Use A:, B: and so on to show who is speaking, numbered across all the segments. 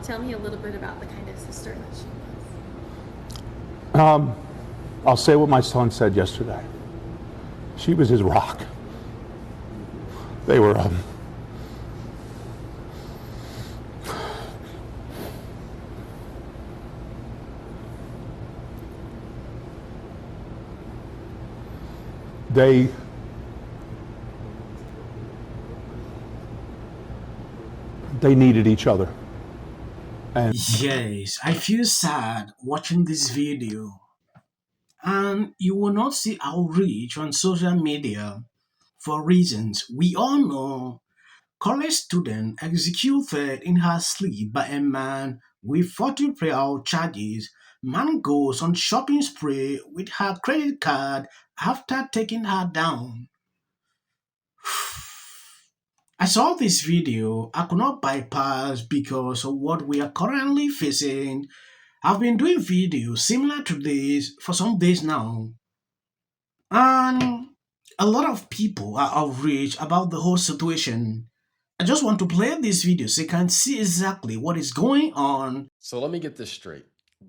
A: Tell me a little bit about the kind of sister that she was.
B: I'll say what my son said yesterday. She was his rock. They were, they needed each other. And
C: yes, I feel sad watching this video. And you will not see outreach on social media for reasons we all know. College student executed in her sleep by a man with 40 payout charges. Man goes on shopping spree with her credit card after taking her down. I saw this video. I could not bypass because of what we are currently facing. I've been doing videos similar to this for some days now. And a lot of people are outraged about the whole situation. I just want to play this video so you can see exactly what is going on.
D: So let me get this straight.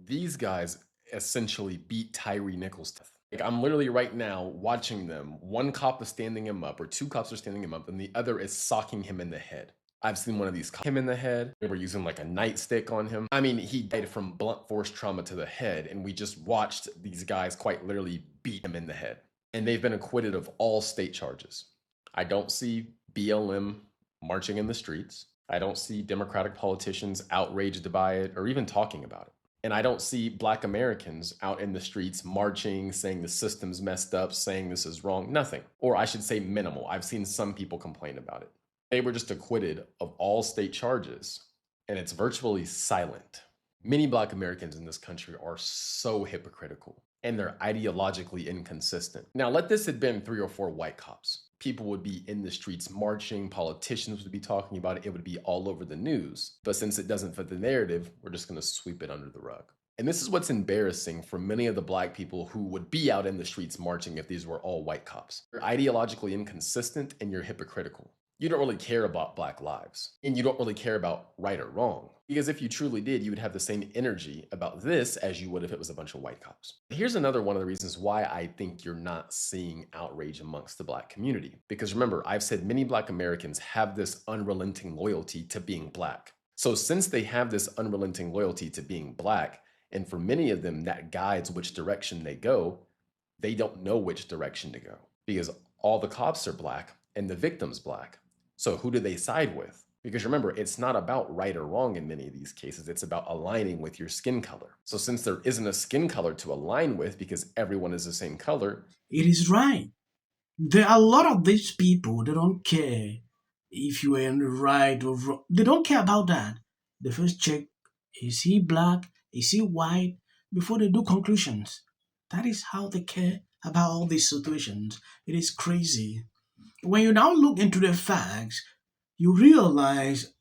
D: These guys essentially beat Tyree Nichols to death. Like, I'm literally right now watching them. One cop is standing him up, or two cops are standing him up, and the other is socking him in the head. I've seen one of these him in the head. They were using like a nightstick on him. I mean, he died from blunt force trauma to the head, and we just watched these guys quite literally beat him in the head. And they've been acquitted of all state charges. I don't see BLM marching in the streets. I don't see Democratic politicians outraged by it or even talking about it. And I don't see Black Americans out in the streets marching, saying the system's messed up, saying this is wrong, nothing. Or I should say minimal. I've seen some people complain about it. They were just acquitted of all state charges, and it's virtually silent. Many Black Americans in this country are so hypocritical, and they're ideologically inconsistent. Now, let this have been 3 or 4 white cops. People would be in the streets marching, politicians would be talking about it, it would be all over the news. But since it doesn't fit the narrative, we're just gonna sweep it under the rug. And this is what's embarrassing for many of the Black people who would be out in the streets marching if these were all white cops. You're ideologically inconsistent and you're hypocritical. You don't really care about Black lives, and you don't really care about right or wrong. Because if you truly did, you would have the same energy about this as you would if it was a bunch of white cops. Here's another one of the reasons why I think you're not seeing outrage amongst the Black community. Because remember, I've said many Black Americans have this unrelenting loyalty to being Black. So since they have this unrelenting loyalty to being Black, and for many of them that guides which direction they go, they don't know which direction to go. Because all the cops are Black and the victim's Black. So who do they side with? Because remember, it's not about right or wrong in many of these cases. It's about aligning with your skin color. So since there isn't a skin color to align with because everyone is the same color.
C: It is right. There are a lot of these people, they don't care if you are in the right or wrong. They don't care about that. They first check, is he Black? Is he white? Before they do conclusions. That is how they care about all these situations. It is crazy. When you now look into the facts, you realize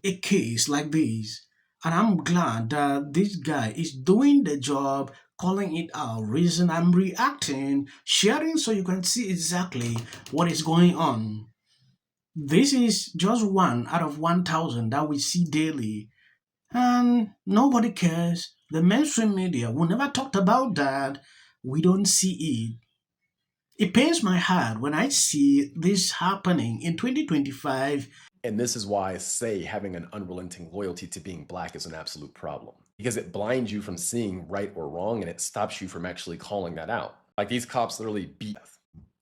C: a case like this. And I'm glad that this guy is doing the job, calling it out. Reason I'm reacting, sharing so you can see exactly what is going on. This is just 1 out of 1,000 that we see daily. And nobody cares. The mainstream media will never talk about that. We don't see it. It pains my heart when I see this happening in 2025.
D: And this is why I say having an unrelenting loyalty to being Black is an absolute problem. Because it blinds you from seeing right or wrong, and it stops you from actually calling that out. Like, these cops literally beat,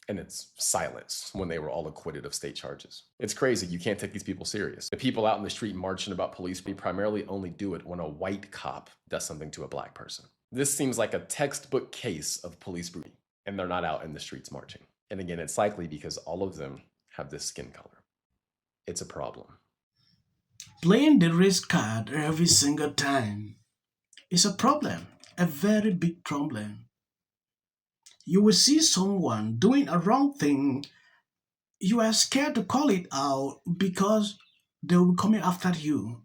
D: and it's silence when they were all acquitted of state charges. It's crazy. You can't take these people serious. The people out in the street marching about police, we primarily only do it when a white cop does something to a Black person. This seems like a textbook case of police brutality. And they're not out in the streets marching. And again, it's likely because all of them have this skin color. It's a problem.
C: Playing the race card every single time is a problem, a very big problem. You will see someone doing a wrong thing. You are scared to call it out because they will be coming after you.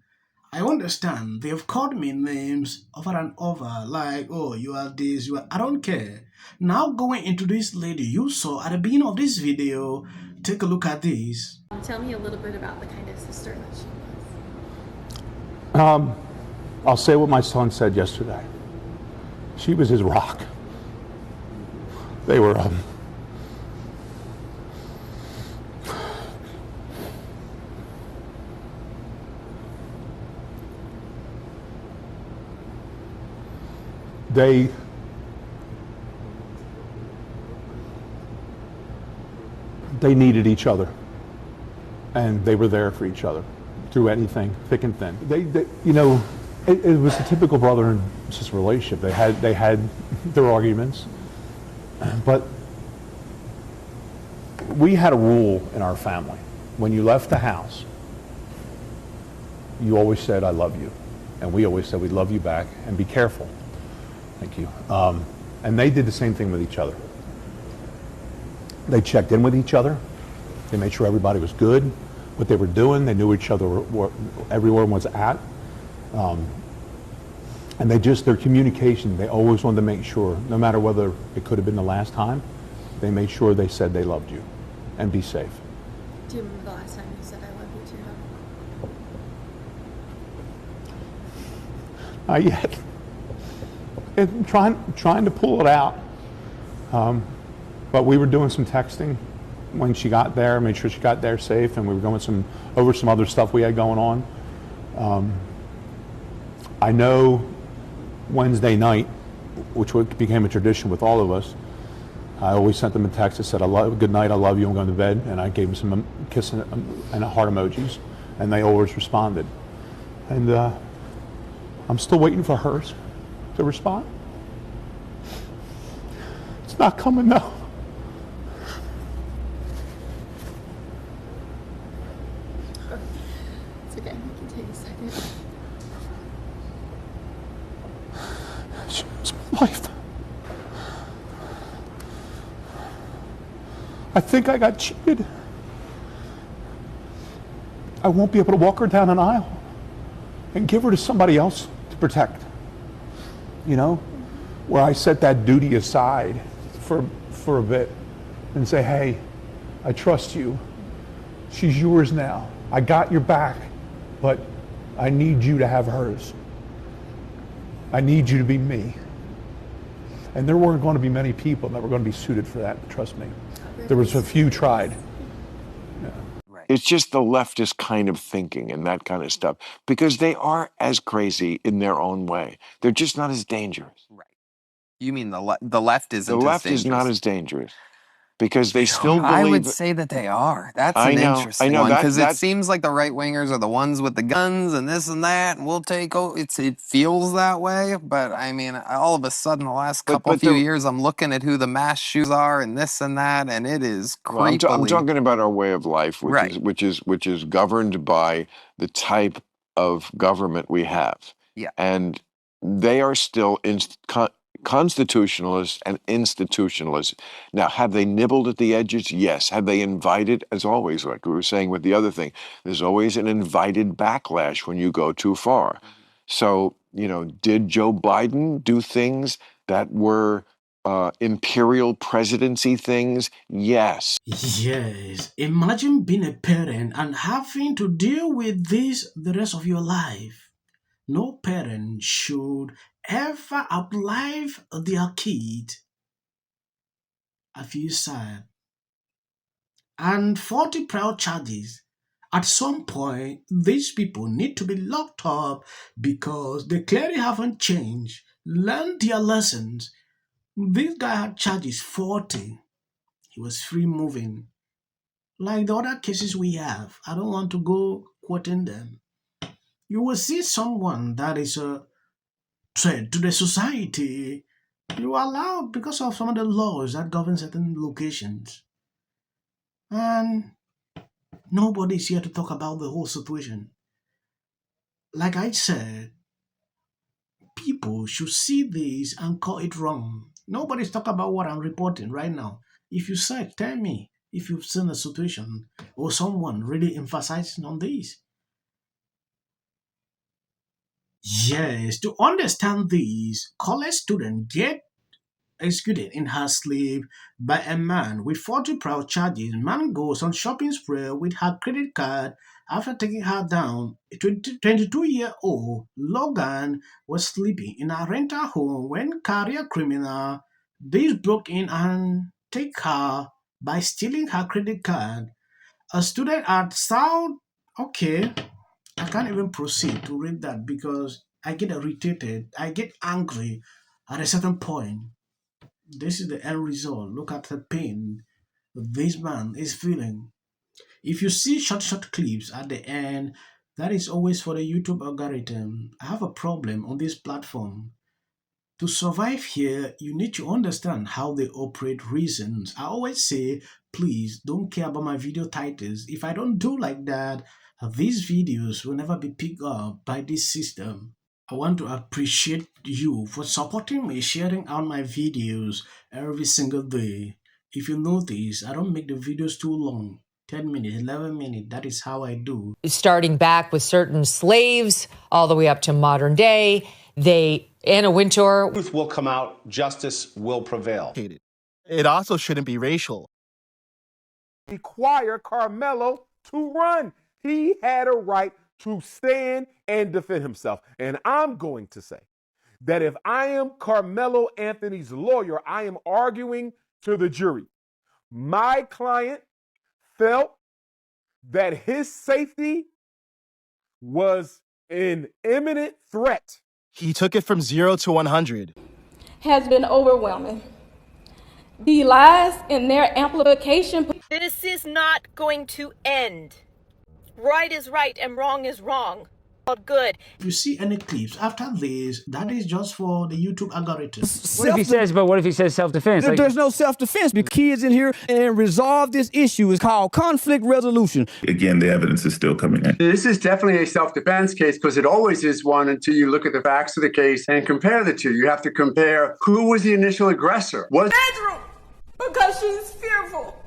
C: I understand. They've called me names over and over, like, oh, you are this, you are... I don't care. Now going into this lady you saw at the beginning of this video, take a look at this.
A: Tell me a little bit about the kind of sister that she
B: I'll say what my son said yesterday. She was his rock. They were, they needed each other, and they were there for each other through anything, thick and thin. It was a typical brother and sister relationship. They had their arguments, but we had a rule in our family. When you left the house, you always said, "I love you," and we always said, "We love you back," and be careful. Thank you. And they did the same thing with each other. They checked in with each other. They made sure everybody was good, what they were doing. They knew each other where everyone was at. And their communication, they always wanted to make sure, no matter whether it could have been the last time, they made sure they said they loved you and be safe.
A: Do you remember the last time you said I love you to her?
B: Not yet. And trying to pull it out. But we were doing some texting when she got there, made sure she got there safe, and we were going over some other stuff we had going on. I know Wednesday night, which became a tradition with all of us, I always sent them a text that said, "Good night, I love you, I'm going to bed," and I gave them some kiss and heart emojis, and they always responded. And I'm still waiting for hers to respond. It's not coming now.
A: It's okay, we can take a second.
B: She was my life. I think I got cheated. I won't be able to walk her down an aisle and give her to somebody else to protect. Where I set that duty aside for a bit and say, "Hey, I trust you. She's yours now. I got your back, but I need you to have hers. I need you to be me." And there weren't going to be many people that were going to be suited for that, trust me. There was a few tried.
E: It's just the leftist kind of thinking and that kind of stuff, because they are as crazy in their own way. They're just not as dangerous.
F: Right. You mean the left isn't
E: The left
F: as
E: is not
F: dangerous?
E: as dangerous because they still believe.
F: I would say that they are. That's
E: I
F: an
E: know,
F: interesting one, because it seems like the right wingers are the ones with the guns and this and that, and we'll take over. It feels that way, but I mean, all of a sudden, the last few years, I'm looking at who the mass shooters are and this and that, and it is creepily.
E: Well, I'm talking about our way of life, which is governed by the type of government we have.
F: Yeah.
E: And they are still constitutionalists and institutionalists. Now, have they nibbled at the edges? Yes. Have they invited, as always, like we were saying with the other thing, there's always an invited backlash when you go too far. So, did Joe Biden do things that were imperial presidency things? Yes.
C: Yes. Imagine being a parent and having to deal with this the rest of your life. No parent should ever outlive their kid. I feel sad. And 40 proud charges. At some point, these people need to be locked up because they clearly haven't changed, learned their lessons. This guy had charges 40. He was free moving. Like the other cases we have, I don't want to go quoting them. You will see someone that is a threat to the society. You are allowed because of some of the laws that govern certain locations. And nobody's here to talk about the whole situation. Like I said, people should see this and call it wrong. Nobody's talking about what I'm reporting right now. If you said, tell me if you've seen a situation or someone really emphasizing on this. Yes, to understand this, college student get executed in her sleep by a man with 40 proud charges. Man goes on shopping spree with her credit card After taking her down, a 22-year-old Logan was sleeping in a rental home when career criminal this broke in and take her by stealing her credit card. A student at South, okay, I can't even proceed to read that because I get irritated, I get angry at a certain point. This is the end result. Look at the pain this man is feeling. If you see short clips at the end, that is always for the YouTube algorithm. I have a problem on this platform. To survive here, you need to understand how they operate reasons. I always say, please don't care about my video titles. If I don't do like that, these videos will never be picked up by this system. I want to appreciate you for supporting me, sharing out my videos every single day. If you notice, I don't make the videos too long. 10 minutes, 11 minutes, that is how I do.
G: Starting back with certain slaves all the way up to modern day, Anna Wintour.
H: Truth will come out, justice will prevail.
I: It also shouldn't be racial.
J: Require Karmelo to run. He had a right to stand and defend himself. And I'm going to say that if I am Karmelo Anthony's lawyer, I am arguing to the jury. My client felt that his safety was an imminent threat.
I: He took it from 0 to 100.
K: Has been overwhelming. The lies and their amplification.
L: This is not going to end. Right is right and wrong is wrong. All good.
C: If you see any clips after this, that is just for the YouTube algorithm.
M: What if he says self-defense?
N: There's no self-defense because kids in here and resolve this issue is called conflict resolution.
O: Again, the evidence is still coming in.
P: This is definitely a self-defense case because it always is one until you look at the facts of the case and compare the two. You have to compare who was the initial aggressor.
K: Bedroom, because she's fearful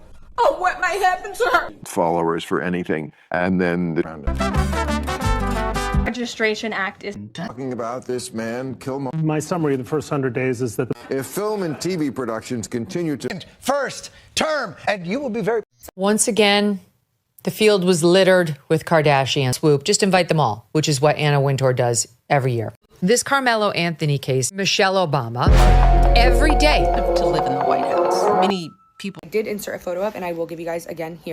K: of what might happen to her.
E: Followers for anything, and then
A: Registration Act is
E: talking about this man,
Q: My summary of the first 100 days is that
E: if film and TV productions continue to
N: first term, and you will be very.
G: Once again, the field was littered with Kardashian swoop. Just invite them all, which is what Anna Wintour does every year. This Karmelo Anthony case, Michelle Obama, every day
L: To live in the White House.
R: Many people did insert a photo up, and I will give you guys again here.